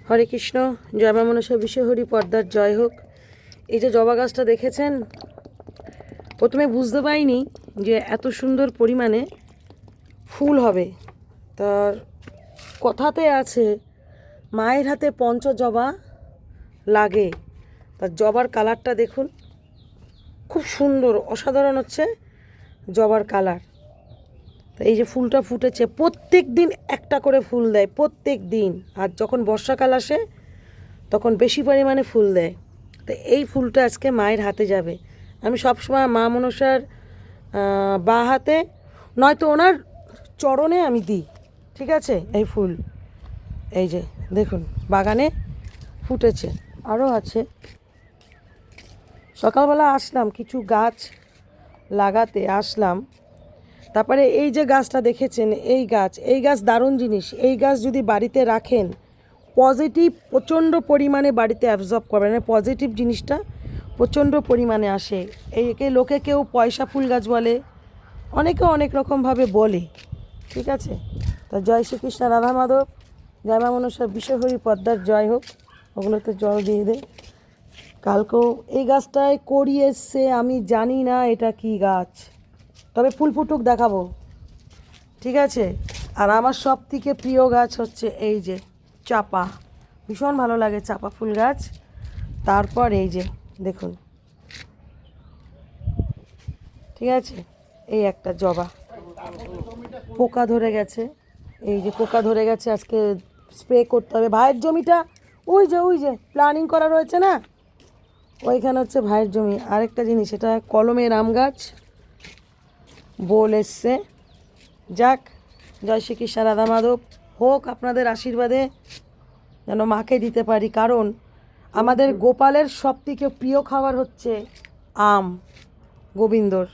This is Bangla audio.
হরে কৃষ্ণ, জয় মা মনসা বিশ্বহরি পর্দার জয় হোক। এই যে জবা গাছটা দেখেছেন, প্রথমে বুঝতে পারিনি যে এত সুন্দর পরিমাণে ফুল হবে। তার কথাতে আছে মায়ের হাতে পঞ্চ জবা লাগে। তার জবার কালারটা দেখুন, খুব সুন্দর, অসাধারণ হচ্ছে জবার কালার। তো এই যে ফুলটা ফুটেছে, প্রত্যেক দিন একটা করে ফুল দেয়, প্রত্যেক দিন। আর যখন বর্ষাকাল আসে তখন বেশি পরিমাণে ফুল দেয়। তো এই ফুলটা আজকে মায়ের হাতে যাবে। আমি সবসময় মা মনসার বা হাতে নয়তো ওনার চরণে আমি দিই, ঠিক আছে? এই ফুল এই যে দেখুন বাগানে ফুটেছে, আরও আছে। সকালবেলা আসলাম কিছু গাছ লাগাতে আসলাম, তারপরে এই যে গাছটা দেখেছেন, এই গাছ দারুণ জিনিস। এই গাছ যদি বাড়িতে রাখেন, পজিটিভ প্রচণ্ড পরিমাণে বাড়িতে অ্যাবজর্ব করবে, মানে পজিটিভ জিনিসটা প্রচণ্ড পরিমাণে আসে। একে লোকে কেউ পয়সা ফুল গাছ বলে, অনেকে অনেক রকমভাবে বলে, ঠিক আছে? তা জয় শ্রীকৃষ্ণ, রাধা মাধব, জয় মা মনসা বিশ্বহরি পদ্মার জয় হোক। ওগুলোতে জল দিয়ে দে। কালকেও এই গাছটায় কড়ি এসছে, আমি জানি না এটা কি গাছ, তবে ফুল ফুটুক দেখাবো, ঠিক আছে? আর আমার সব থেকে প্রিয় গাছ হচ্ছে এই যে চাপা, ভীষণ ভালো লাগে চাপা ফুল গাছ। তারপর এই যে দেখুন, ঠিক আছে, এই একটা জবা, পোকা ধরে গেছে, এই যে পোকা ধরে গেছে, আজকে স্প্রে করতে হবে। ভাইয়ের জমিটা ওই যে প্ল্যানিং করা রয়েছে না, ওইখানে হচ্ছে ভাইয়ের জমি। আরেকটা জিনিস, এটা কলমের আম গাছ, বোল এসছে। যাক, জয় শ্রীকৃষ্ণ, রাধা মাধব হোক আপনাদের আশীর্বাদে, যেন মাকে দিতে পারি। কারণ আমাদের গোপালের সব থেকে প্রিয় খাবার হচ্ছে আম, গোবিন্দর।